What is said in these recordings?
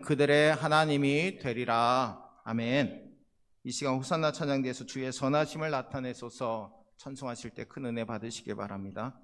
그들의 하나님이 되리라. 아멘. 이 시간 호산나 찬양대에서 주의 선하심을 나타내소서 찬송하실 때 큰 은혜 받으시길 바랍니다.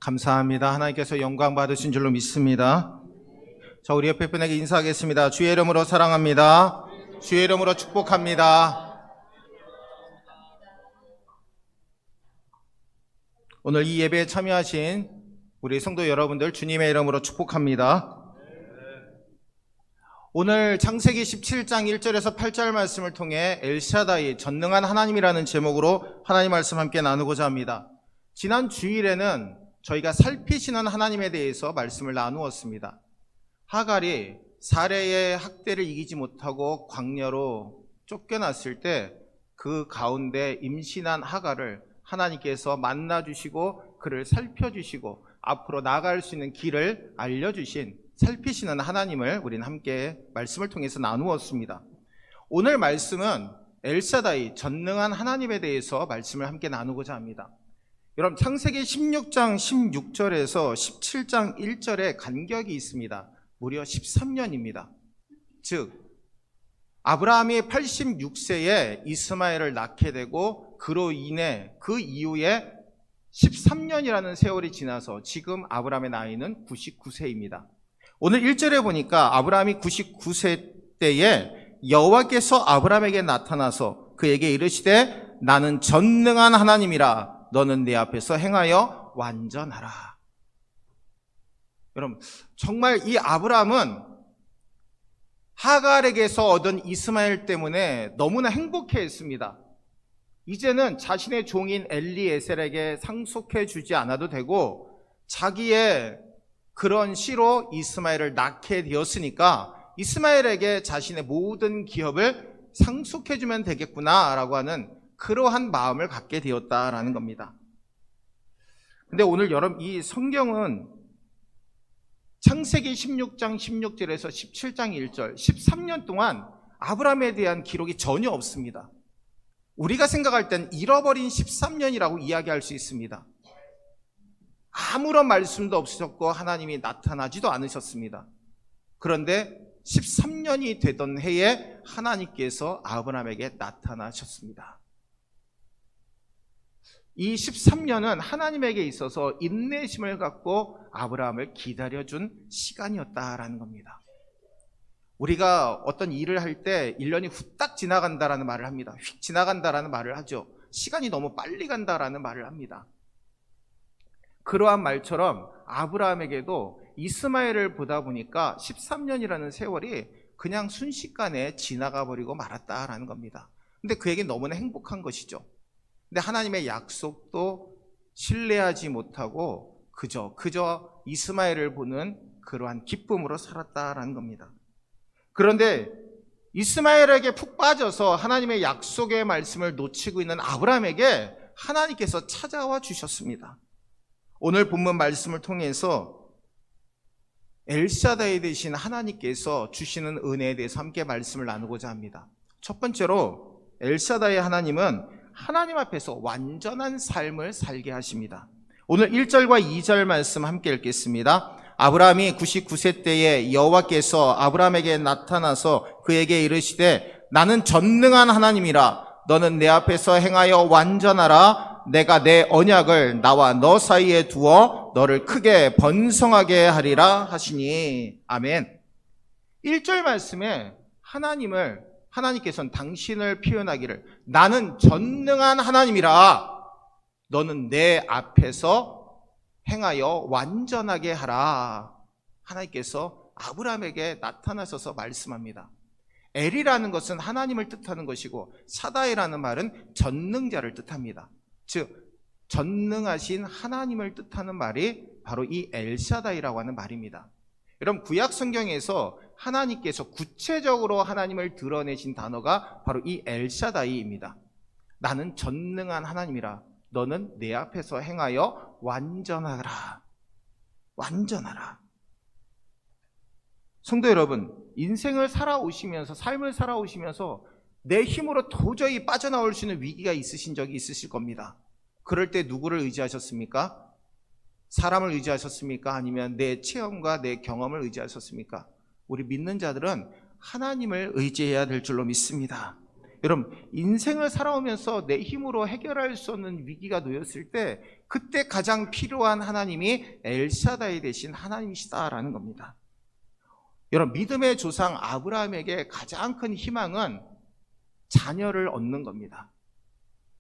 감사합니다. 하나님께서 영광 받으신 줄로 믿습니다. 자, 우리 옆에 분에게 인사하겠습니다. 주의 이름으로 사랑합니다. 주의 이름으로 축복합니다. 오늘 이 예배에 참여하신 우리 성도 여러분들 주님의 이름으로 축복합니다. 오늘 창세기 17장 1절에서 8절 말씀을 통해 엘샤다이 전능한 하나님이라는 제목으로 하나님 말씀 함께 나누고자 합니다. 지난 주일에는 저희가 살피시는 하나님에 대해서 말씀을 나누었습니다. 하갈이 사레의 학대를 이기지 못하고 광야로 쫓겨났을 때 그 가운데 임신한 하갈을 하나님께서 만나주시고 그를 살펴주시고 앞으로 나아갈 수 있는 길을 알려주신 살피시는 하나님을 우리는 함께 말씀을 통해서 나누었습니다. 오늘 말씀은 엘사다이 전능한 하나님에 대해서 말씀을 함께 나누고자 합니다. 여러분, 창세기 16장 16절에서 17장 1절에 간격이 있습니다. 무려 13년입니다. 즉 아브라함이 86세에 이스마엘을 낳게 되고 그로 인해 그 이후에 13년이라는 세월이 지나서 지금 아브라함의 나이는 99세입니다. 오늘 1절에 보니까 아브라함이 99세 때에 여호와께서 아브라함에게 나타나서 그에게 이르시되 나는 전능한 하나님이라 너는 내 앞에서 행하여 완전하라. 여러분, 정말 이 아브라함은 하갈에게서 얻은 이스마엘 때문에 너무나 행복해했습니다. 이제는 자신의 종인 엘리에셀에게 상속해 주지 않아도 되고 자기의 그런 씨로 이스마엘을 낳게 되었으니까 이스마엘에게 자신의 모든 기업을 상속해 주면 되겠구나라고 하는 그러한 마음을 갖게 되었다라는 겁니다. 근데 오늘 여러분, 이 성경은 창세기 16장 16절에서 17장 1절 13년 동안 아브라함에 대한 기록이 전혀 없습니다. 우리가 생각할 땐 잃어버린 13년이라고 이야기할 수 있습니다. 아무런 말씀도 없으셨고 하나님이 나타나지도 않으셨습니다. 그런데 13년이 되던 해에 하나님께서 아브라함에게 나타나셨습니다. 이 13년은 하나님에게 있어서 인내심을 갖고 아브라함을 기다려준 시간이었다라는 겁니다. 우리가 어떤 일을 할 때 1년이 후딱 지나간다라는 말을 합니다. 휙 지나간다라는 말을 하죠. 시간이 너무 빨리 간다라는 말을 합니다. 그러한 말처럼 아브라함에게도 이스마엘을 보다 보니까 13년이라는 세월이 그냥 순식간에 지나가 버리고 말았다라는 겁니다. 근데 그에게 너무나 행복한 것이죠. 근데 하나님의 약속도 신뢰하지 못하고 그저 이스마엘을 보는 그러한 기쁨으로 살았다라는 겁니다. 그런데 이스마엘에게 푹 빠져서 하나님의 약속의 말씀을 놓치고 있는 아브라함에게 하나님께서 찾아와 주셨습니다. 오늘 본문 말씀을 통해서 엘샤다이 되신 하나님께서 주시는 은혜에 대해서 함께 말씀을 나누고자 합니다. 첫 번째로 엘샤다이 하나님은 하나님 앞에서 완전한 삶을 살게 하십니다. 오늘 1절과 2절 말씀 함께 읽겠습니다. 아브라함이 99세 때에 여호와께서 아브라함에게 나타나서 그에게 이르시되 나는 전능한 하나님이라 너는 내 앞에서 행하여 완전하라. 내가 내 언약을 나와 너 사이에 두어 너를 크게 번성하게 하리라 하시니. 아멘. 1절 말씀에 하나님께서는 당신을 표현하기를 나는 전능한 하나님이라 너는 내 앞에서 행하여 완전하게 하라. 하나님께서 아브라함에게 나타나셔서 말씀합니다. 엘이라는 것은 하나님을 뜻하는 것이고 사다이라는 말은 전능자를 뜻합니다. 즉 전능하신 하나님을 뜻하는 말이 바로 이 엘샤다이라고 하는 말입니다. 여러분, 구약 성경에서 하나님께서 구체적으로 하나님을 드러내신 단어가 바로 이 엘샤다이입니다. 나는 전능한 하나님이라 너는 내 앞에서 행하여 완전하라. 완전하라. 성도 여러분, 인생을 살아오시면서 삶을 살아오시면서 내 힘으로 도저히 빠져나올 수 있는 위기가 있으신 적이 있으실 겁니다. 그럴 때 누구를 의지하셨습니까? 사람을 의지하셨습니까? 아니면 내 체험과 내 경험을 의지하셨습니까? 우리 믿는 자들은 하나님을 의지해야 될 줄로 믿습니다. 여러분, 인생을 살아오면서 내 힘으로 해결할 수 없는 위기가 놓였을 때 그때 가장 필요한 하나님이 엘샤다이 되신 하나님이시다라는 겁니다. 여러분, 믿음의 조상 아브라함에게 가장 큰 희망은 자녀를 얻는 겁니다.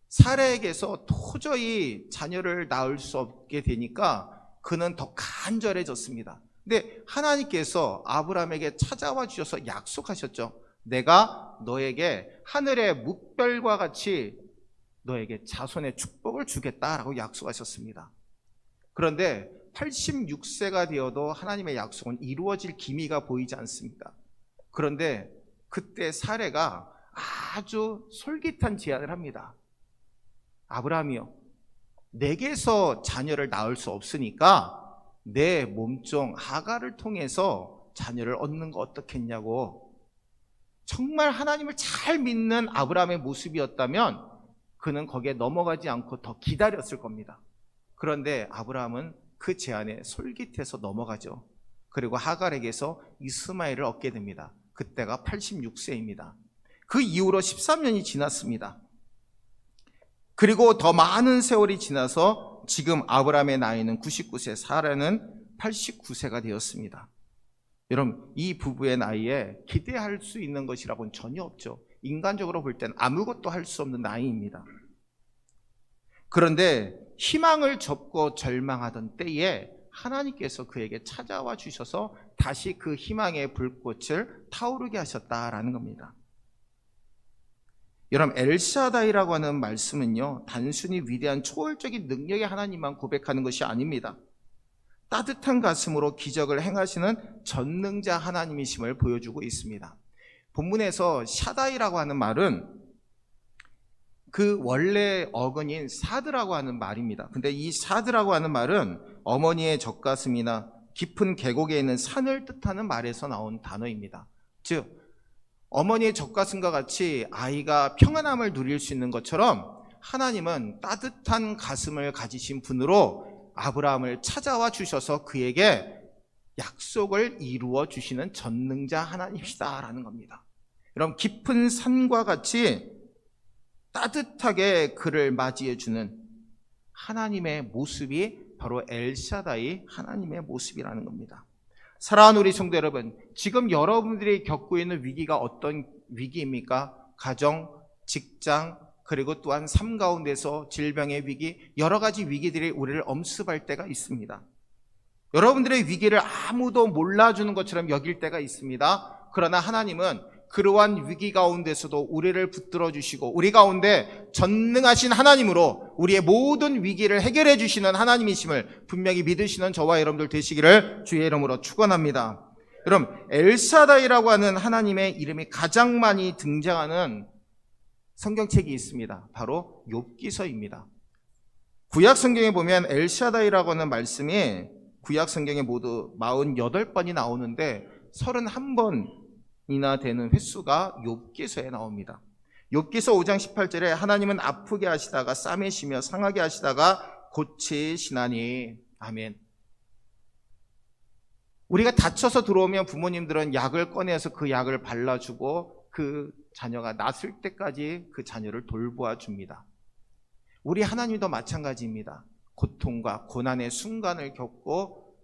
사라에게서 도저히 자녀를 낳을 수 없게 되니까 그는 더 간절해졌습니다. 근데 하나님께서 아브라함에게 찾아와 주셔서 약속하셨죠. 내가 너에게 하늘의 뭇별과 같이 너에게 자손의 축복을 주겠다라고 약속하셨습니다. 그런데 86세가 되어도 하나님의 약속은 이루어질 기미가 보이지 않습니다. 그런데 그때 사레가 아주 솔깃한 제안을 합니다. 아브라함이요, 내게서 자녀를 낳을 수 없으니까 내 몸종 하갈을 통해서 자녀를 얻는 거 어떻겠냐고. 정말 하나님을 잘 믿는 아브라함의 모습이었다면 그는 거기에 넘어가지 않고 더 기다렸을 겁니다. 그런데 아브라함은 그 제안에 솔깃해서 넘어가죠. 그리고 하갈에게서 이스마엘을 얻게 됩니다. 그때가 86세입니다. 그 이후로 13년이 지났습니다. 그리고 더 많은 세월이 지나서 지금 아브라함의 나이는 99세, 사라는 89세가 되었습니다. 여러분, 이 부부의 나이에 기대할 수 있는 것이라고는 전혀 없죠. 인간적으로 볼 땐 아무것도 할 수 없는 나이입니다. 그런데 희망을 접고 절망하던 때에 하나님께서 그에게 찾아와 주셔서 다시 그 희망의 불꽃을 타오르게 하셨다라는 겁니다. 여러분, 엘샤다이라고 하는 말씀은요, 단순히 위대한 초월적인 능력의 하나님만 고백하는 것이 아닙니다. 따뜻한 가슴으로 기적을 행하시는 전능자 하나님이심을 보여주고 있습니다. 본문에서 샤다이라고 하는 말은 그 원래 어근인 사드라고 하는 말입니다. 근데 이 사드라고 하는 말은 어머니의 젖가슴이나 깊은 계곡에 있는 산을 뜻하는 말에서 나온 단어입니다. 즉, 어머니의 젖가슴과 같이 아이가 평안함을 누릴 수 있는 것처럼 하나님은 따뜻한 가슴을 가지신 분으로 아브라함을 찾아와 주셔서 그에게 약속을 이루어 주시는 전능자 하나님이시다라는 겁니다. 여러분, 깊은 산과 같이 따뜻하게 그를 맞이해 주는 하나님의 모습이 바로 엘샤다이 하나님의 모습이라는 겁니다. 사랑하는 우리 성도 여러분, 지금 여러분들이 겪고 있는 위기가 어떤 위기입니까? 가정, 직장, 그리고 또한 삶 가운데서 질병의 위기, 여러 가지 위기들이 우리를 엄습할 때가 있습니다. 여러분들의 위기를 아무도 몰라주는 것처럼 여길 때가 있습니다. 그러나 하나님은 그러한 위기 가운데서도 우리를 붙들어 주시고 우리 가운데 전능하신 하나님으로 우리의 모든 위기를 해결해 주시는 하나님이심을 분명히 믿으시는 저와 여러분들 되시기를 주의 이름으로 축원합니다. 여러분, 엘사다이라고 하는 하나님의 이름이 가장 많이 등장하는 성경책이 있습니다. 바로 욥기서입니다. 구약 성경에 보면 엘샤다이라고 하는 말씀이 구약 성경에 모두 48번이 나오는데 31번이나 되는 횟수가 욥기서에 나옵니다. 욥기서 5장 18절에 하나님은 아프게 하시다가 싸매시며 상하게 하시다가 고치시나니. 아멘. 우리가 다쳐서 들어오면 부모님들은 약을 꺼내서 그 약을 발라주고 그 자녀가 낫을 때까지 그 자녀를 돌보아 줍니다. 우리 하나님도 마찬가지입니다. 고통과 고난의 순간을 겪고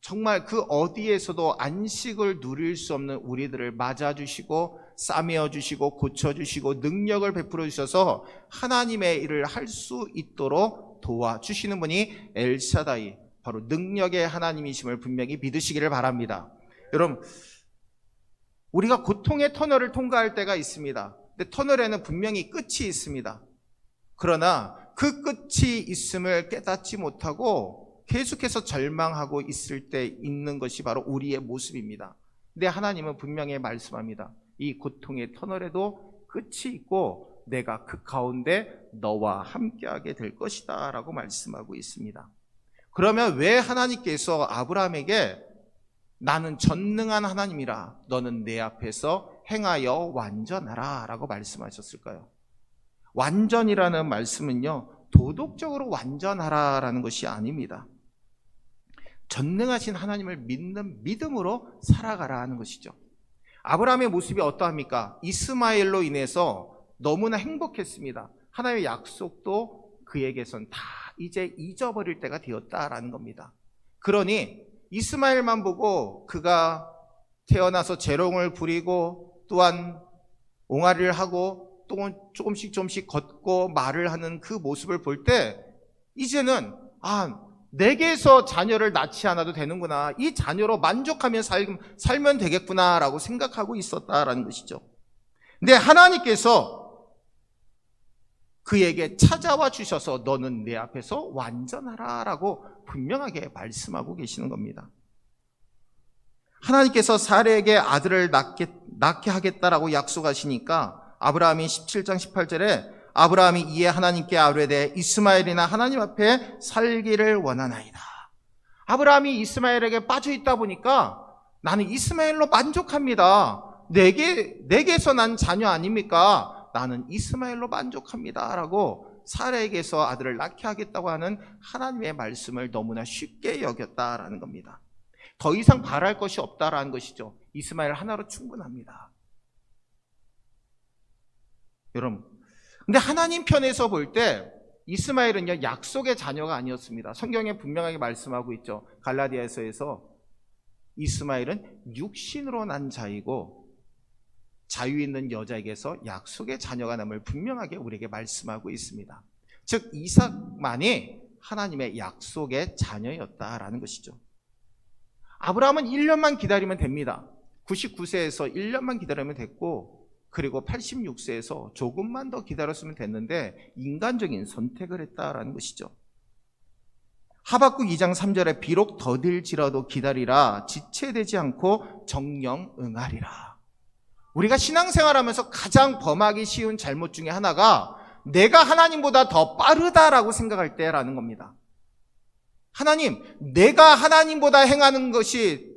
정말 그 어디에서도 안식을 누릴 수 없는 우리들을 맞아주시고 싸매어 주시고 고쳐주시고 능력을 베풀어 주셔서 하나님의 일을 할 수 있도록 도와주시는 분이 엘샤다이, 바로 능력의 하나님이심을 분명히 믿으시기를 바랍니다. 여러분, 우리가 고통의 터널을 통과할 때가 있습니다. 근데 터널에는 분명히 끝이 있습니다. 그러나 그 끝이 있음을 깨닫지 못하고 계속해서 절망하고 있을 때 있는 것이 바로 우리의 모습입니다. 근데 하나님은 분명히 말씀합니다. 이 고통의 터널에도 끝이 있고 내가 그 가운데 너와 함께하게 될 것이다 라고 말씀하고 있습니다. 그러면 왜 하나님께서 아브라함에게 나는 전능한 하나님이라 너는 내 앞에서 행하여 완전하라 라고 말씀하셨을까요? 완전이라는 말씀은요, 도덕적으로 완전하라라는 것이 아닙니다. 전능하신 하나님을 믿는 믿음으로 살아가라 하는 것이죠. 아브라함의 모습이 어떠합니까? 이스마엘로 인해서 너무나 행복했습니다. 하나님의 약속도 그에게선 다 이제 잊어버릴 때가 되었다라는 겁니다. 그러니 이스마엘만 보고 그가 태어나서 재롱을 부리고 또한 옹알이를 하고 또 조금씩 걷고 말을 하는 그 모습을 볼 때 이제는 내게서 자녀를 낳지 않아도 되는구나, 이 자녀로 만족하며 살면 되겠구나 라고 생각하고 있었다라는 것이죠. 근데 하나님께서 그에게 찾아와 주셔서 너는 내 앞에서 완전하라 라고 분명하게 말씀하고 계시는 겁니다. 하나님께서 사레에게 아들을 낳게 하겠다라고 약속하시니까 아브라함이 17장 18절에 아브라함이 이에 하나님께 아뢰되 이스마엘이나 하나님 앞에 살기를 원하나이다. 아브라함이 이스마엘에게 빠져 있다 보니까 나는 이스마엘로 만족합니다. 내게서 난 자녀 아닙니까? 나는 이스마엘로 만족합니다 라고 사레에게서 아들을 낳게 하겠다고 하는 하나님의 말씀을 너무나 쉽게 여겼다라는 겁니다. 더 이상 바랄 것이 없다라는 것이죠. 이스마엘 하나로 충분합니다. 여러분, 근데 하나님 편에서 볼 때 이스마엘은요 약속의 자녀가 아니었습니다. 성경에 분명하게 말씀하고 있죠. 갈라디아서에서 이스마엘은 육신으로 난 자이고 자유 있는 여자에게서 약속의 자녀가 남을 분명하게 우리에게 말씀하고 있습니다. 즉 이삭만이 하나님의 약속의 자녀였다라는 것이죠. 아브라함은 1년만 기다리면 됩니다. 99세에서 1년만 기다리면 됐고, 그리고 86세에서 조금만 더 기다렸으면 됐는데 인간적인 선택을 했다라는 것이죠. 하박국 2장 3절에 비록 더딜지라도 기다리라 지체되지 않고 정령 응하리라. 우리가 신앙생활하면서 가장 범하기 쉬운 잘못 중에 하나가 내가 하나님보다 더 빠르다라고 생각할 때라는 겁니다. 하나님, 내가 하나님보다 행하는 것이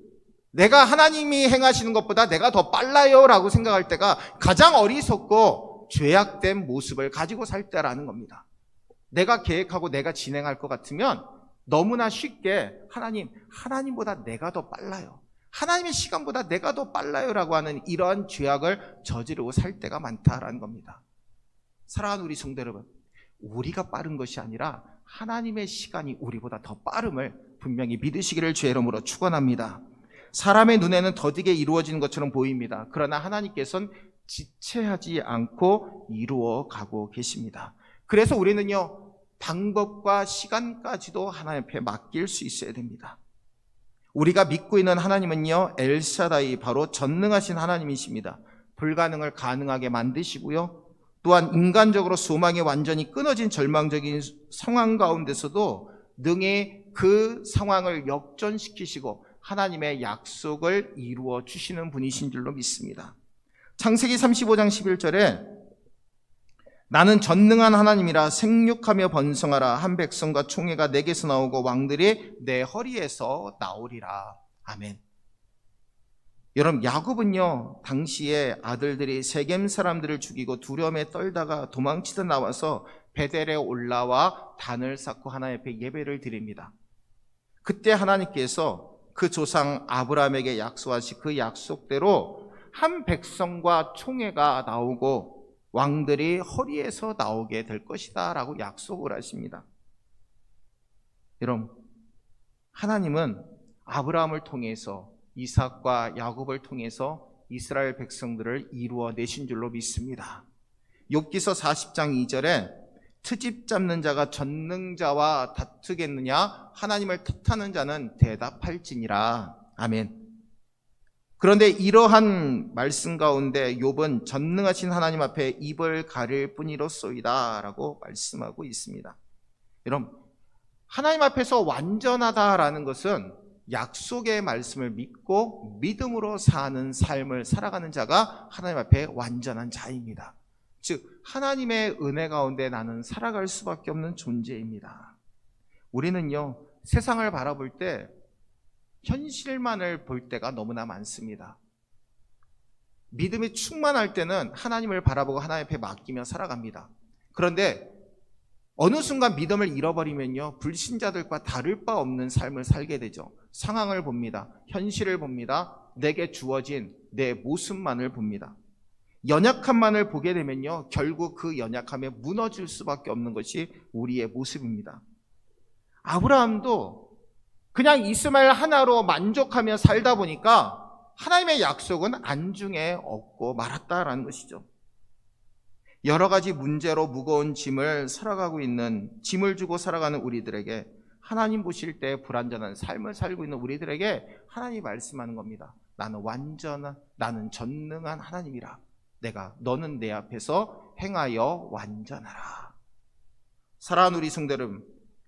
내가 하나님이 행하시는 것보다 내가 더 빨라요 라고 생각할 때가 가장 어리석고 죄악된 모습을 가지고 살 때라는 겁니다. 내가 계획하고 내가 진행할 것 같으면 너무나 쉽게 하나님보다 내가 더 빨라요, 하나님의 시간보다 내가 더 빨라요 라고 하는 이러한 죄악을 저지르고 살 때가 많다라는 겁니다. 사랑하는 우리 성도 여러분, 우리가 빠른 것이 아니라 하나님의 시간이 우리보다 더 빠름을 분명히 믿으시기를 주의 이름으로 축원합니다. 사람의 눈에는 더디게 이루어지는 것처럼 보입니다. 그러나 하나님께서는 지체하지 않고 이루어 가고 계십니다. 그래서 우리는요 방법과 시간까지도 하나님 앞에 맡길 수 있어야 됩니다. 우리가 믿고 있는 하나님은요 엘샤다이, 바로 전능하신 하나님이십니다. 불가능을 가능하게 만드시고요, 또한 인간적으로 소망이 완전히 끊어진 절망적인 상황 가운데서도 능히 그 상황을 역전시키시고 하나님의 약속을 이루어 주시는 분이신 줄로 믿습니다. 창세기 35장 11절에 나는 전능한 하나님이라 생육하며 번성하라. 한 백성과 총회가 내게서 나오고 왕들이 내 허리에서 나오리라. 아멘. 여러분, 야곱은요 당시에 아들들이 세겜 사람들을 죽이고 두려움에 떨다가 도망치듯 나와서 베델에 올라와 단을 쌓고 하나님 앞에 예배를 드립니다. 그때 하나님께서 그 조상 아브라함에게 약속하신 그 약속대로 한 백성과 총회가 나오고 왕들이 허리에서 나오게 될 것이다 라고 약속을 하십니다. 여러분, 하나님은 아브라함을 통해서 이삭과 야곱을 통해서 이스라엘 백성들을 이루어내신 줄로 믿습니다. 욥기서 40장 2절에 트집 잡는 자가 전능자와 다투겠느냐? 하나님을 탓하는 자는 대답할지니라. 아멘. 그런데 이러한 말씀 가운데 욥은 전능하신 하나님 앞에 입을 가릴 뿐이로소이다 라고 말씀하고 있습니다. 여러분, 하나님 앞에서 완전하다라는 것은 약속의 말씀을 믿고 믿음으로 사는 삶을 살아가는 자가 하나님 앞에 완전한 자입니다. 즉 하나님의 은혜 가운데 나는 살아갈 수밖에 없는 존재입니다. 우리는요 세상을 바라볼 때 현실만을 볼 때가 너무나 많습니다. 믿음이 충만할 때는 하나님을 바라보고 하나님 앞에 맡기며 살아갑니다. 그런데 어느 순간 믿음을 잃어버리면요 불신자들과 다를 바 없는 삶을 살게 되죠. 상황을 봅니다. 현실을 봅니다. 내게 주어진 내 모습만을 봅니다. 연약함만을 보게 되면요 결국 그 연약함에 무너질 수밖에 없는 것이 우리의 모습입니다. 아브라함도 그냥 이스마엘 하나로 만족하며 살다 보니까 하나님의 약속은 안중에 없고 말았다라는 것이죠. 여러 가지 문제로 무거운 짐을 주고 살아가는 우리들에게, 하나님 보실 때 불완전한 삶을 살고 있는 우리들에게 하나님이 말씀하는 겁니다. 나는 전능한 하나님이라. 너는 내 앞에서 행하여 완전하라. 사랑하는 우리 성도 여러분,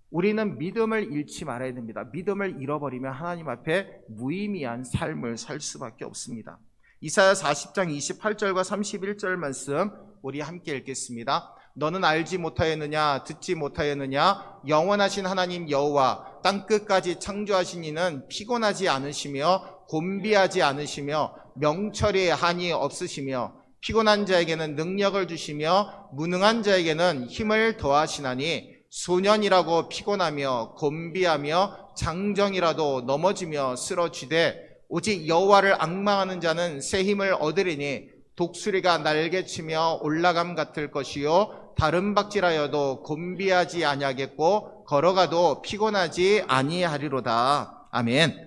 우리는 믿음을 잃지 말아야 됩니다. 믿음을 잃어버리면 하나님 앞에 무의미한 삶을 살 수밖에 없습니다. 이사야 40장 28절과 31절 말씀 우리 함께 읽겠습니다. 너는 알지 못하였느냐, 듣지 못하였느냐, 영원하신 하나님 여호와 땅끝까지 창조하신 이는 피곤하지 않으시며 곤비하지 않으시며 명철이 한이 없으시며 피곤한 자에게는 능력을 주시며 무능한 자에게는 힘을 더하시나니 소년이라고 피곤하며 곤비하며 장정이라도 넘어지며 쓰러지되 오직 여호와를 앙망하는 자는 새 힘을 얻으리니 독수리가 날개치며 올라감 같을 것이요 다른 박질하여도 곤비하지 아니하겠고 걸어가도 피곤하지 아니하리로다. 아멘.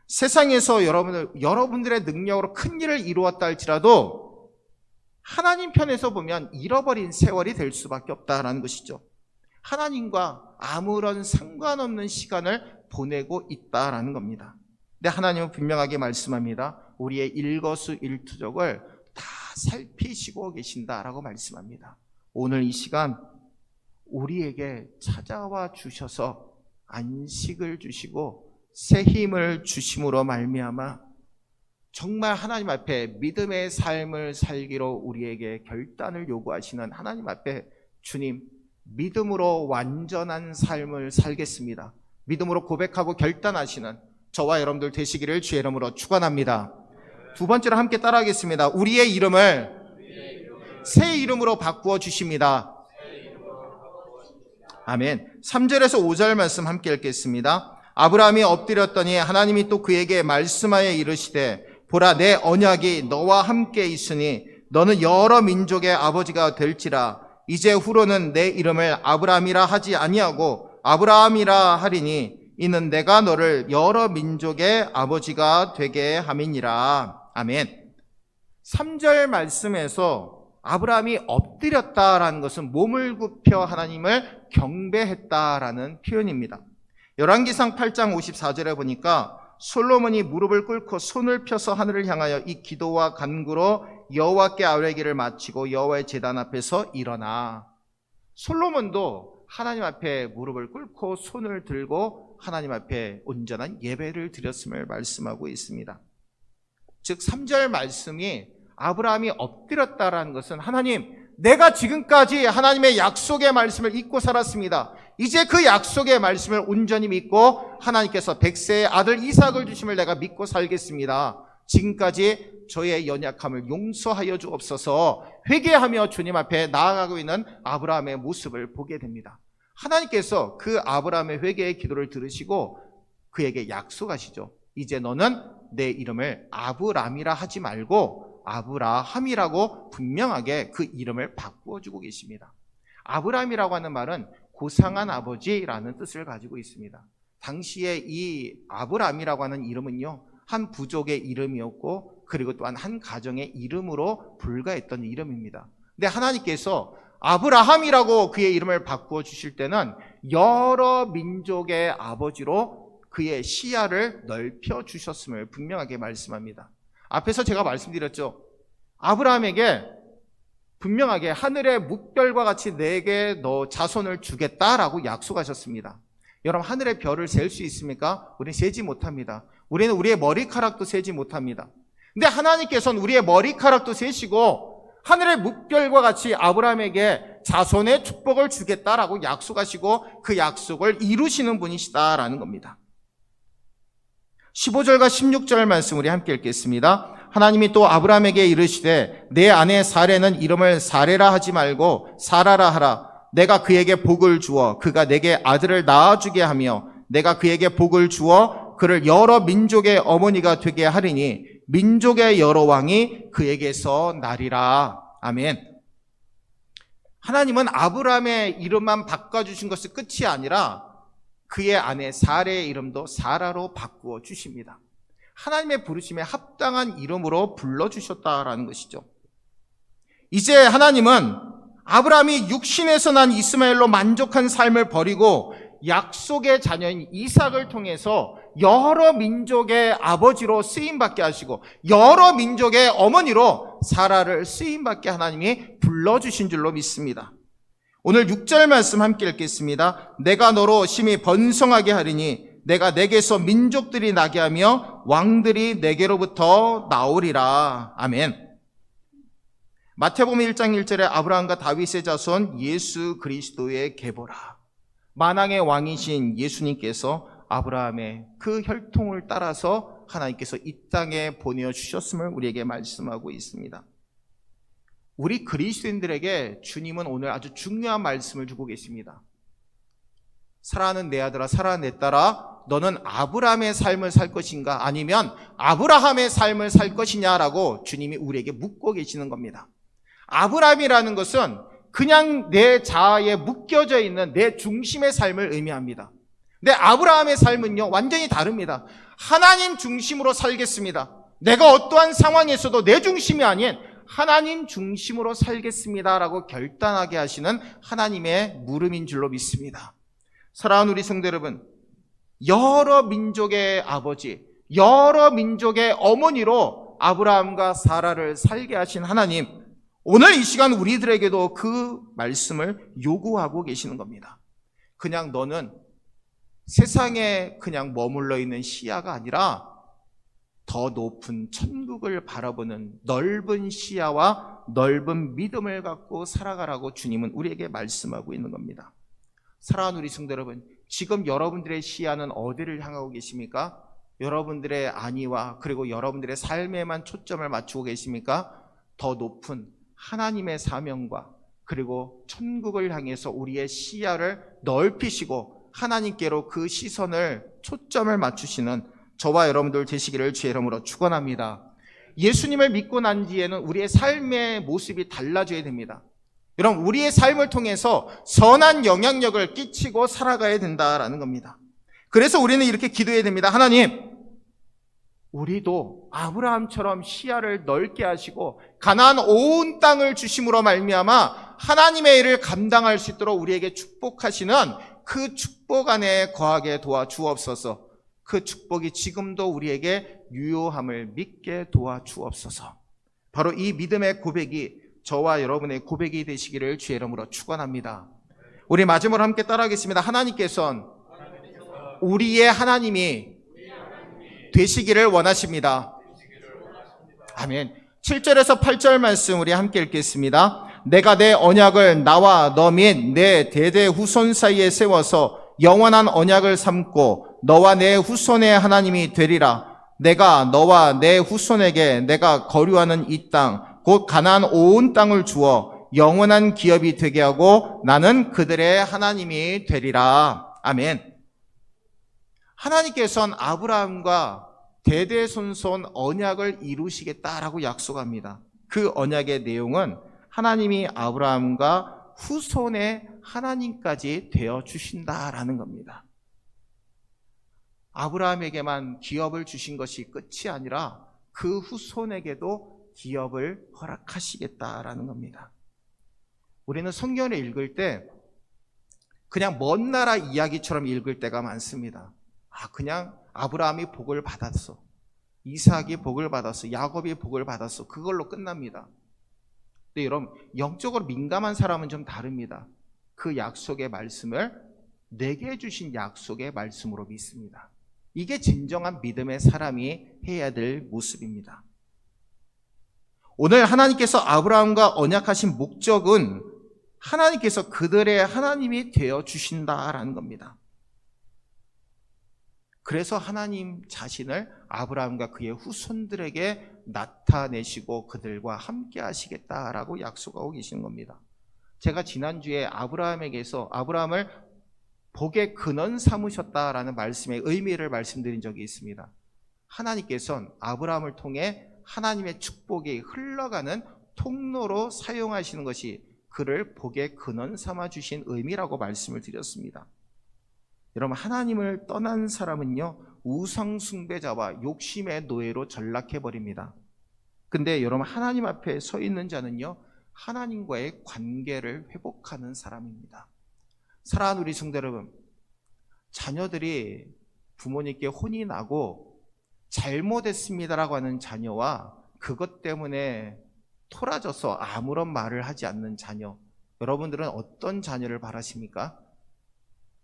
세상에서 여러분들의 능력으로 큰 일을 이루었다 할지라도 하나님 편에서 보면 잃어버린 세월이 될 수밖에 없다라는 것이죠. 하나님과 아무런 상관없는 시간을 보내고 있다라는 겁니다. 근데 하나님은 분명하게 말씀합니다. 우리의 일거수일투족을 다 살피시고 계신다라고 말씀합니다. 오늘 이 시간 우리에게 찾아와 주셔서 안식을 주시고 새 힘을 주심으로 말미암아 정말 하나님 앞에 믿음의 삶을 살기로 우리에게 결단을 요구하시는 하나님 앞에 주님, 믿음으로 완전한 삶을 살겠습니다. 믿음으로 고백하고 결단하시는 저와 여러분들 되시기를 주의 이름으로 축원합니다. 두 번째로 함께 따라하겠습니다. 우리의 이름을 새 이름으로 바꾸어 주십니다. 아멘. 3절에서 5절 말씀 함께 읽겠습니다. 아브라함이 엎드렸더니 하나님이 또 그에게 말씀하여 이르시되 보라 내 언약이 너와 함께 있으니 너는 여러 민족의 아버지가 될지라 이제 후로는 내 이름을 아브라함이라 하지 아니하고 아브라함이라 하리니 이는 내가 너를 여러 민족의 아버지가 되게 함이니라. 아멘. 3절 말씀에서 아브라함이 엎드렸다라는 것은 몸을 굽혀 하나님을 경배했다라는 표현입니다. 열왕기상 8장 54절에 보니까 솔로몬이 무릎을 꿇고 손을 펴서 하늘을 향하여 이 기도와 간구로 여호와께 아뢰기를 마치고 여호와의 제단 앞에서 일어나. 솔로몬도 하나님 앞에 무릎을 꿇고 손을 들고 하나님 앞에 온전한 예배를 드렸음을 말씀하고 있습니다. 즉 3절 말씀이 아브라함이 엎드렸다라는 것은 하나님, 내가 지금까지 하나님의 약속의 말씀을 잊고 살았습니다. 이제 그 약속의 말씀을 온전히 믿고 하나님께서 백세의 아들 이삭을 주심을 내가 믿고 살겠습니다. 지금까지 저의 연약함을 용서하여 주옵소서. 회개하며 주님 앞에 나아가고 있는 아브라함의 모습을 보게 됩니다. 하나님께서 그 아브라함의 회개의 기도를 들으시고 그에게 약속하시죠. 이제 너는 내 이름을 아브람이라 하지 말고 아브라함이라고 분명하게 그 이름을 바꾸어주고 계십니다. 아브람이라고 하는 말은 고상한 아버지라는 뜻을 가지고 있습니다. 당시에 이 아브람이라고 하는 이름은요, 한 부족의 이름이었고 그리고 또한 한 가정의 이름으로 불과했던 이름입니다. 근데 하나님께서 아브라함이라고 그의 이름을 바꾸어 주실 때는 여러 민족의 아버지로 그의 시야를 넓혀 주셨음을 분명하게 말씀합니다. 앞에서 제가 말씀드렸죠. 아브라함에게 분명하게 하늘의 묵별과 같이 내게 너 자손을 주겠다라고 약속하셨습니다. 여러분, 하늘의 별을 셀 수 있습니까? 우리는 세지 못합니다. 우리는 우리의 머리카락도 세지 못합니다. 근데 하나님께서는 우리의 머리카락도 세시고 하늘의 묵별과 같이 아브라함에게 자손의 축복을 주겠다라고 약속하시고 그 약속을 이루시는 분이시다라는 겁니다. 15절과 16절 말씀 우리 함께 읽겠습니다. 하나님이 또 아브라함에게 이르시되 내 아내 사레는 이름을 사레라 하지 말고 사라라 하라. 내가 그에게 복을 주어 그가 내게 아들을 낳아주게 하며 내가 그에게 복을 주어 그를 여러 민족의 어머니가 되게 하리니 민족의 여러 왕이 그에게서 나리라. 아멘. 하나님은 아브라함의 이름만 바꿔주신 것이 끝이 아니라 그의 아내 사레의 이름도 사라로 바꾸어 주십니다. 하나님의 부르심에 합당한 이름으로 불러주셨다라는 것이죠. 이제 하나님은 아브라함이 육신에서 난 이스마엘로 만족한 삶을 버리고 약속의 자녀인 이삭을 통해서 여러 민족의 아버지로 쓰임받게 하시고 여러 민족의 어머니로 사라를 쓰임받게 하나님이 불러주신 줄로 믿습니다. 오늘 6절 말씀 함께 읽겠습니다. 내가 너로 심히 번성하게 하리니 내가 내게서 민족들이 나게 하며 왕들이 내게로부터 나오리라. 아멘. 마태복음 1장 1절에 아브라함과 다윗의 자손 예수 그리스도의 계보라. 만왕의 왕이신 예수님께서 아브라함의 그 혈통을 따라서 하나님께서 이 땅에 보내주셨음을 우리에게 말씀하고 있습니다. 우리 그리스도인들에게 주님은 오늘 아주 중요한 말씀을 주고 계십니다. 사랑하는 내 아들아, 사랑하는 내 딸아, 너는 아브라함의 삶을 살 것인가 아니면 아브라함의 삶을 살 것이냐라고 주님이 우리에게 묻고 계시는 겁니다. 아브라함이라는 것은 그냥 내 자아에 묶여져 있는 내 중심의 삶을 의미합니다. 근데 아브라함의 삶은요, 완전히 다릅니다. 하나님 중심으로 살겠습니다. 내가 어떠한 상황에서도 내 중심이 아닌 하나님 중심으로 살겠습니다라고 결단하게 하시는 하나님의 물음인 줄로 믿습니다. 사랑하는 우리 성도 여러분, 여러 민족의 아버지, 여러 민족의 어머니로 아브라함과 사라를 살게 하신 하나님, 오늘 이 시간 우리들에게도 그 말씀을 요구하고 계시는 겁니다. 그냥 너는 세상에 그냥 머물러 있는 시야가 아니라 더 높은 천국을 바라보는 넓은 시야와 넓은 믿음을 갖고 살아가라고 주님은 우리에게 말씀하고 있는 겁니다. 사랑하는 우리 성도 여러분, 지금 여러분들의 시야는 어디를 향하고 계십니까? 여러분들의 안위와 그리고 여러분들의 삶에만 초점을 맞추고 계십니까? 더 높은 하나님의 사명과 그리고 천국을 향해서 우리의 시야를 넓히시고 하나님께로 그 시선을 초점을 맞추시는 저와 여러분들 되시기를 주의 이름으로 축원합니다. 예수님을 믿고 난 뒤에는 우리의 삶의 모습이 달라져야 됩니다. 여러분, 우리의 삶을 통해서 선한 영향력을 끼치고 살아가야 된다라는 겁니다. 그래서 우리는 이렇게 기도해야 됩니다. 하나님, 우리도 아브라함처럼 시야를 넓게 하시고 가나안 온 땅을 주심으로 말미암아 하나님의 일을 감당할 수 있도록 우리에게 축복하시는 그 축복 안에 거하게 도와주옵소서. 그 축복이 지금도 우리에게 유효함을 믿게 도와주옵소서. 바로 이 믿음의 고백이 저와 여러분의 고백이 되시기를 주의 이름으로 축원합니다. 우리 마지막으로 함께 따라하겠습니다. 하나님께서는 우리의 하나님이 되시기를 원하십니다. 아멘. 7절에서 8절 말씀 우리 함께 읽겠습니다. 내가 내 언약을 나와 너 및 내 대대 후손 사이에 세워서 영원한 언약을 삼고 너와 내 후손의 하나님이 되리라. 내가 너와 내 후손에게 내가 거류하는 이 땅 곧 가나안 온 땅을 주어 영원한 기업이 되게 하고 나는 그들의 하나님이 되리라. 아멘. 하나님께서는 아브라함과 대대손손 언약을 이루시겠다라고 약속합니다. 그 언약의 내용은 하나님이 아브라함과 후손의 하나님까지 되어주신다라는 겁니다. 아브라함에게만 기업을 주신 것이 끝이 아니라 그 후손에게도 기업을 허락하시겠다라는 겁니다. 우리는 성경을 읽을 때 그냥 먼 나라 이야기처럼 읽을 때가 많습니다. 그냥 아브라함이 복을 받았어, 이삭이 복을 받았어, 야곱이 복을 받았어, 그걸로 끝납니다. 근데 여러분, 영적으로 민감한 사람은 좀 다릅니다. 그 약속의 말씀을 내게 주신 약속의 말씀으로 믿습니다. 이게 진정한 믿음의 사람이 해야 될 모습입니다. 오늘 하나님께서 아브라함과 언약하신 목적은 하나님께서 그들의 하나님이 되어주신다라는 겁니다. 그래서 하나님 자신을 아브라함과 그의 후손들에게 나타내시고 그들과 함께 하시겠다라고 약속하고 계시는 겁니다. 제가 지난주에 아브라함에게서 아브라함을 복의 근원 삼으셨다라는 말씀의 의미를 말씀드린 적이 있습니다. 하나님께서는 아브라함을 통해 하나님의 축복이 흘러가는 통로로 사용하시는 것이 그를 복의 근원 삼아 주신 의미라고 말씀을 드렸습니다. 여러분, 하나님을 떠난 사람은요, 우상 숭배자와 욕심의 노예로 전락해버립니다. 근데 여러분, 하나님 앞에 서 있는 자는요, 하나님과의 관계를 회복하는 사람입니다. 사랑하는 우리 성도 여러분, 자녀들이 부모님께 혼이 나고 잘못했습니다라고 하는 자녀와 그것 때문에 토라져서 아무런 말을 하지 않는 자녀, 여러분들은 어떤 자녀를 바라십니까?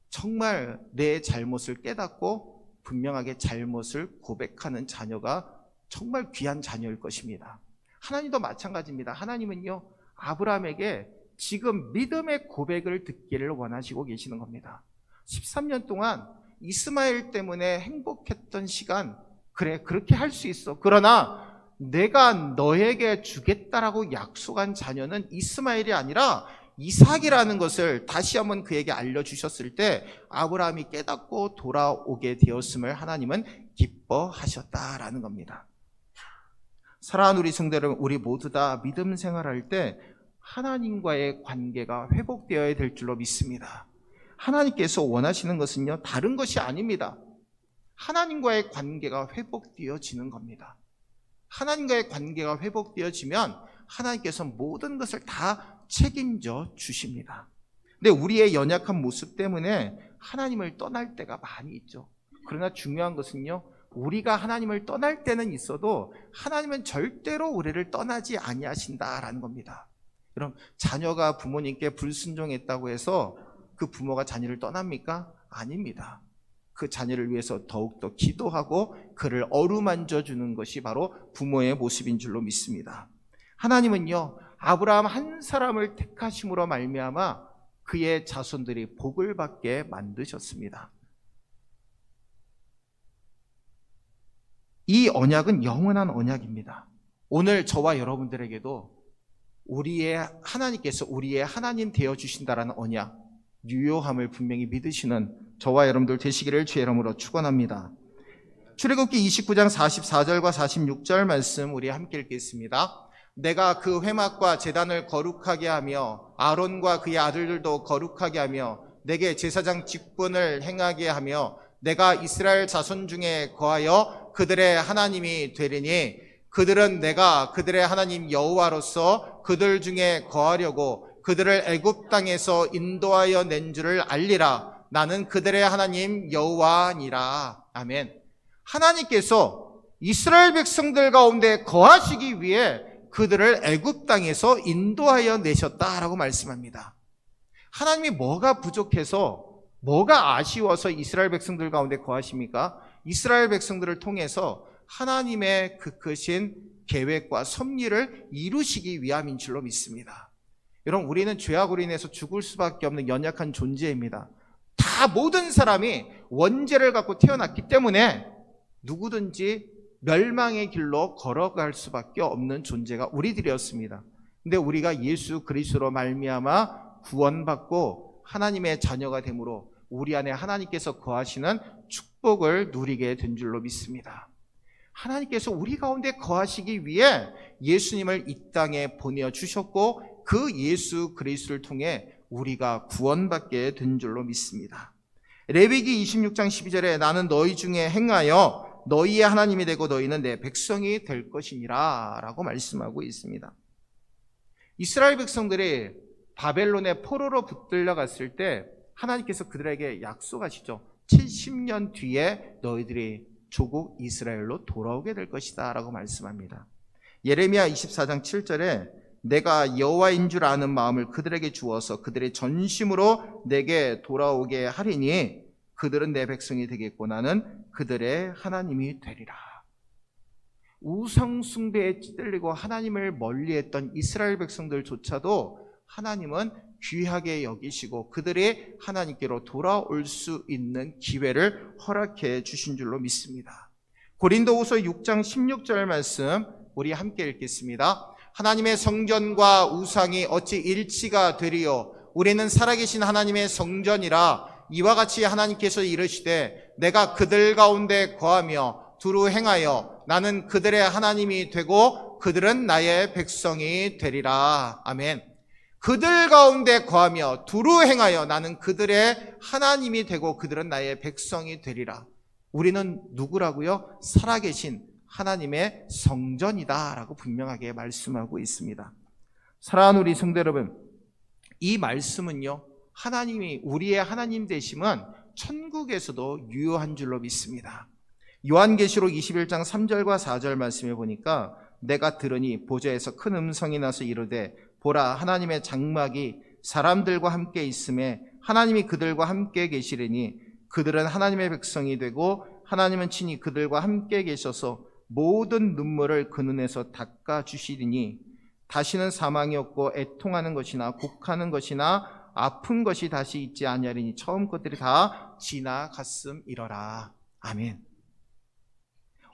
정말 내 잘못을 깨닫고 분명하게 잘못을 고백하는 자녀가 정말 귀한 자녀일 것입니다. 하나님도 마찬가지입니다. 하나님은요, 아브라함에게 지금 믿음의 고백을 듣기를 원하시고 계시는 겁니다. 13년 동안 이스마엘 때문에 행복했던 시간, 그래, 그렇게 할 수 있어. 그러나 내가 너에게 주겠다라고 약속한 자녀는 이스마엘이 아니라 이삭이라는 것을 다시 한번 그에게 알려주셨을 때 아브라함이 깨닫고 돌아오게 되었음을 하나님은 기뻐하셨다라는 겁니다. 사랑하는 우리 성도 여러분, 우리 모두 다 믿음 생활할 때 하나님과의 관계가 회복되어야 될 줄로 믿습니다. 하나님께서 원하시는 것은요, 다른 것이 아닙니다. 하나님과의 관계가 회복되어지는 겁니다. 하나님과의 관계가 회복되어지면 하나님께서 모든 것을 다 책임져 주십니다. 근데 우리의 연약한 모습 때문에 하나님을 떠날 때가 많이 있죠. 그러나 중요한 것은요, 우리가 하나님을 떠날 때는 있어도 하나님은 절대로 우리를 떠나지 아니하신다라는 겁니다. 그럼 자녀가 부모님께 불순종했다고 해서 그 부모가 자녀를 떠납니까? 아닙니다. 그 자녀를 위해서 더욱더 기도하고 그를 어루만져 주는 것이 바로 부모의 모습인 줄로 믿습니다. 하나님은요, 아브라함 한 사람을 택하심으로 말미암아 그의 자손들이 복을 받게 만드셨습니다. 이 언약은 영원한 언약입니다. 오늘 저와 여러분들에게도 하나님께서 우리의 하나님 되어주신다라는 언약, 유효함을 분명히 믿으시는 저와 여러분들 되시기를 주의 이름으로 축원합니다. 출애굽기 29장 44절과 46절 말씀 우리 함께 읽겠습니다. 내가 그 회막과 제단을 거룩하게 하며 아론과 그의 아들들도 거룩하게 하며 내게 제사장 직분을 행하게 하며 내가 이스라엘 자손 중에 거하여 그들의 하나님이 되리니 그들은 내가 그들의 하나님 여호와로서 그들 중에 거하려고 그들을 애굽 땅에서 인도하여 낸 줄을 알리라. 나는 그들의 하나님 여호와니라. 아멘. 하나님께서 이스라엘 백성들 가운데 거하시기 위해 그들을 애굽 땅에서 인도하여 내셨다라고 말씀합니다. 하나님이 뭐가 부족해서, 뭐가 아쉬워서 이스라엘 백성들 가운데 거하십니까? 이스라엘 백성들을 통해서 하나님의 그 크신 계획과 섭리를 이루시기 위함인 줄로 믿습니다. 여러분, 우리는 죄악으로 인해서 죽을 수밖에 없는 연약한 존재입니다. 다 모든 사람이 원죄를 갖고 태어났기 때문에 누구든지 멸망의 길로 걸어갈 수밖에 없는 존재가 우리들이었습니다. 근데 우리가 예수 그리스도로 말미암아 구원받고 하나님의 자녀가 되므로 우리 안에 하나님께서 거하시는 축복을 누리게 된 줄로 믿습니다. 하나님께서 우리 가운데 거하시기 위해 예수님을 이 땅에 보내주셨고 그 예수 그리스도를 통해 우리가 구원받게 된 줄로 믿습니다. 레위기 26장 12절에 나는 너희 중에 행하여 너희의 하나님이 되고 너희는 내 백성이 될 것이니라 라고 말씀하고 있습니다. 이스라엘 백성들이 바벨론의 포로로 붙들려 갔을 때 하나님께서 그들에게 약속하시죠. 70년 뒤에 너희들이 조국 이스라엘로 돌아오게 될 것이다 라고 말씀합니다. 예레미야 24장 7절에 내가 여호와인 줄 아는 마음을 그들에게 주어서 그들의 전심으로 내게 돌아오게 하리니 그들은 내 백성이 되겠고 나는 그들의 하나님이 되리라. 우상 숭배에 찌들리고 하나님을 멀리했던 이스라엘 백성들조차도 하나님은 귀하게 여기시고 그들이 하나님께로 돌아올 수 있는 기회를 허락해 주신 줄로 믿습니다. 고린도후서 6장 16절 말씀 우리 함께 읽겠습니다. 하나님의 성전과 우상이 어찌 일치가 되리요? 우리는 살아계신 하나님의 성전이라. 이와 같이 하나님께서 이르시되 내가 그들 가운데 거하며 두루 행하여 나는 그들의 하나님이 되고 그들은 나의 백성이 되리라. 아멘. 그들 가운데 거하며 두루 행하여 나는 그들의 하나님이 되고 그들은 나의 백성이 되리라. 우리는 누구라고요? 살아계신 하나님의 성전이다라고 분명하게 말씀하고 있습니다. 사랑하는 우리 성도 여러분, 이 말씀은요, 하나님이 우리의 하나님 되심은 천국에서도 유효한 줄로 믿습니다. 요한계시록 21장 3절과 4절 말씀해 보니까 내가 들으니 보좌에서 큰 음성이 나서 이르되 보라 하나님의 장막이 사람들과 함께 있음에 하나님이 그들과 함께 계시리니 그들은 하나님의 백성이 되고 하나님은 친히 그들과 함께 계셔서 모든 눈물을 그 눈에서 닦아 주시리니 다시는 사망이 없고 애통하는 것이나 곡하는 것이나 아픈 것이 다시 있지 아니하리니 처음 것들이 다 지나갔음이러라. 아멘.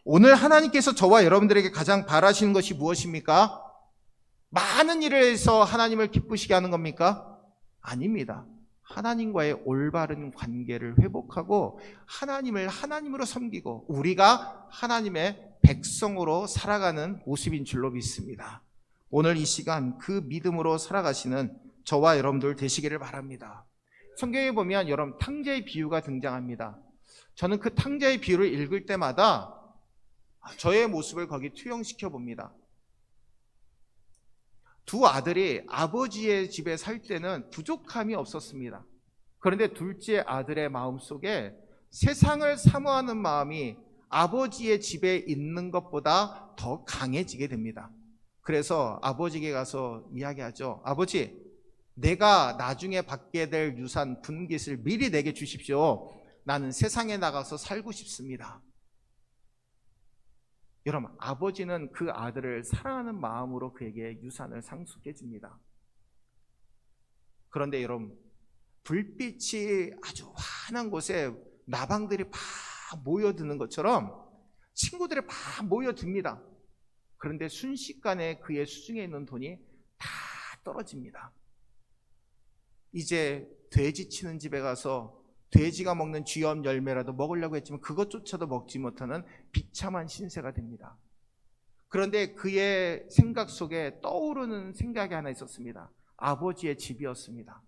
오늘 하나님께서 저와 여러분들에게 가장 바라시는 것이 무엇입니까? 많은 일을 해서 하나님을 기쁘시게 하는 겁니까? 아닙니다. 하나님과의 올바른 관계를 회복하고 하나님을 하나님으로 섬기고 우리가 하나님의 백성으로 살아가는 모습인 줄로 믿습니다. 오늘 이 시간 그 믿음으로 살아가시는 저와 여러분들 되시기를 바랍니다. 성경에 보면 여러분 탕자의 비유가 등장합니다. 저는 그 탕자의 비유를 읽을 때마다 저의 모습을 거기 투영시켜 봅니다. 두 아들이 아버지의 집에 살 때는 부족함이 없었습니다. 그런데 둘째 아들의 마음속에 세상을 사모하는 마음이 아버지의 집에 있는 것보다 더 강해지게 됩니다. 그래서 아버지에게 가서 이야기하죠. 아버지, 내가 나중에 받게 될 유산 분깃을 미리 내게 주십시오. 나는 세상에 나가서 살고 싶습니다. 여러분, 아버지는 그 아들을 사랑하는 마음으로 그에게 유산을 상속해 줍니다. 그런데 여러분, 불빛이 아주 환한 곳에 나방들이 막 모여드는 것처럼 친구들이 막 모여듭니다. 그런데 순식간에 그의 수중에 있는 돈이 다 떨어집니다. 이제 돼지 치는 집에 가서 돼지가 먹는 쥐염 열매라도 먹으려고 했지만 그것조차도 먹지 못하는 비참한 신세가 됩니다. 그런데 그의 생각 속에 떠오르는 생각이 하나 있었습니다. 아버지의 집이었습니다.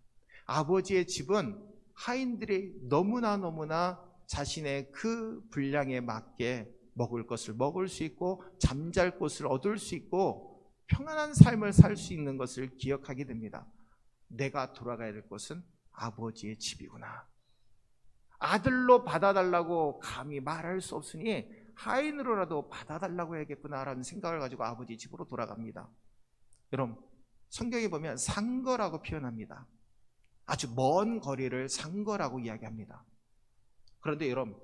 아버지의 집은 하인들이 너무나 자신의 그 분량에 맞게 먹을 것을 먹을 수 있고 잠잘 곳을 얻을 수 있고 평안한 삶을 살 수 있는 것을 기억하게 됩니다. 내가 돌아가야 될 곳은 아버지의 집이구나. 아들로 받아달라고 감히 말할 수 없으니 하인으로라도 받아달라고 해야겠구나라는 생각을 가지고 아버지 집으로 돌아갑니다. 여러분, 성경에 보면 상거라고 표현합니다. 아주 먼 거리를 상거라고 이야기합니다. 그런데 여러분,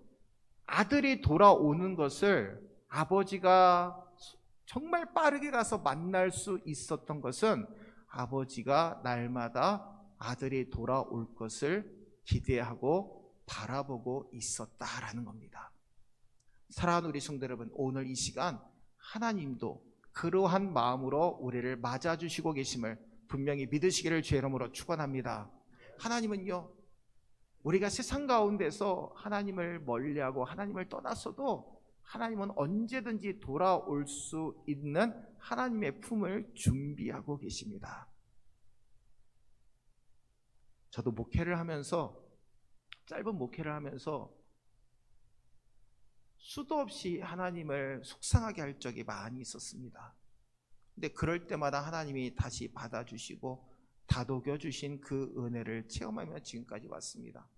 아들이 돌아오는 것을 아버지가 정말 빠르게 가서 만날 수 있었던 것은 아버지가 날마다 아들이 돌아올 것을 기대하고 바라보고 있었다라는 겁니다. 사랑하는 우리 성도 여러분, 오늘 이 시간 하나님도 그러한 마음으로 우리를 맞아주시고 계심을 분명히 믿으시기를 주의 이름으로 축원합니다. 하나님은요, 우리가 세상 가운데서 하나님을 멀리하고 하나님을 떠났어도 하나님은 언제든지 돌아올 수 있는 하나님의 품을 준비하고 계십니다. 저도 목회를 하면서, 짧은 목회를 하면서 수도 없이 하나님을 속상하게 할 적이 많이 있었습니다. 근데 그럴 때마다 하나님이 다시 받아주시고 다독여 주신 그 은혜를 체험하며 지금까지 왔습니다.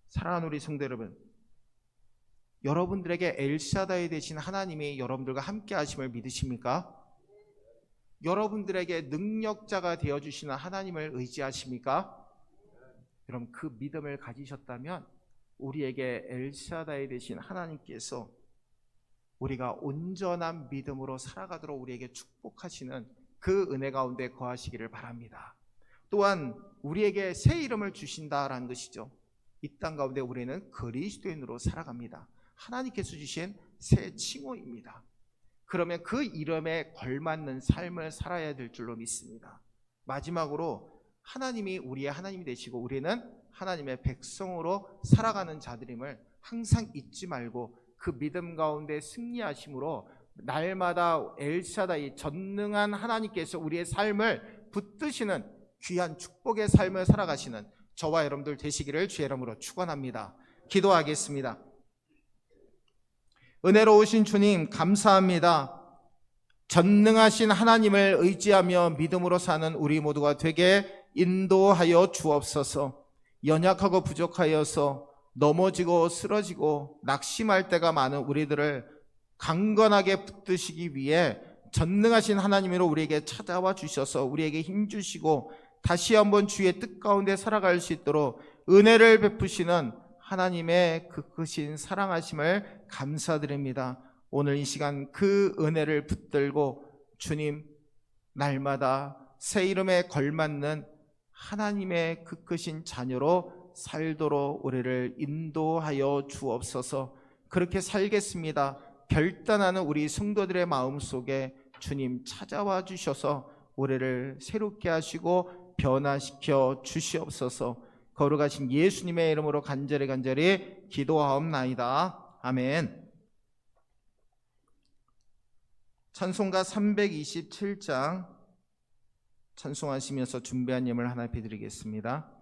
사랑하는 우리 성도 여러분, 여러분들에게 엘샤다이 되신 하나님이 여러분들과 함께 하심을 믿으십니까? 여러분들에게 능력자가 되어주시는 하나님을 의지하십니까? 여러분, 그 믿음을 가지셨다면 우리에게 엘샤다이 되신 하나님께서 우리가 온전한 믿음으로 살아가도록 우리에게 축복하시는 그 은혜 가운데 거하시기를 바랍니다. 또한 우리에게 새 이름을 주신다라는 것이죠. 이 땅 가운데 우리는 그리스도인으로 살아갑니다. 하나님께서 주신 새 칭호입니다. 그러면 그 이름에 걸맞는 삶을 살아야 될 줄로 믿습니다. 마지막으로 하나님이 우리의 하나님이 되시고 우리는 하나님의 백성으로 살아가는 자들임을 항상 잊지 말고 그 믿음 가운데 승리하심으로 날마다 엘샤다이 전능한 하나님께서 우리의 삶을 붙드시는 귀한 축복의 삶을 살아가시는 저와 여러분들 되시기를 주의 이름으로 축원합니다. 기도하겠습니다. 은혜로우신 주님 감사합니다. 전능하신 하나님을 의지하며 믿음으로 사는 우리 모두가 되게 인도하여 주옵소서. 연약하고 부족하여서 넘어지고 쓰러지고 낙심할 때가 많은 우리들을 강건하게 붙드시기 위해 전능하신 하나님으로 우리에게 찾아와 주셔서 우리에게 힘 주시고 다시 한번 주의 뜻 가운데 살아갈 수 있도록 은혜를 베푸시는 하나님의 그 크신 사랑하심을 감사드립니다. 오늘 이 시간 그 은혜를 붙들고 주님, 날마다 새 이름에 걸맞는 하나님의 그 크신 자녀로 살도록 우리를 인도하여 주옵소서. 그렇게 살겠습니다. 결단하는 우리 성도들의 마음속에 주님 찾아와 주셔서 우리를 새롭게 하시고 변화시켜 주시옵소서. 거룩하신 예수님의 이름으로 간절히 기도하옵나이다. 아멘. 찬송가 327장 찬송하시면서 준비한 예물 하나 드리겠습니다.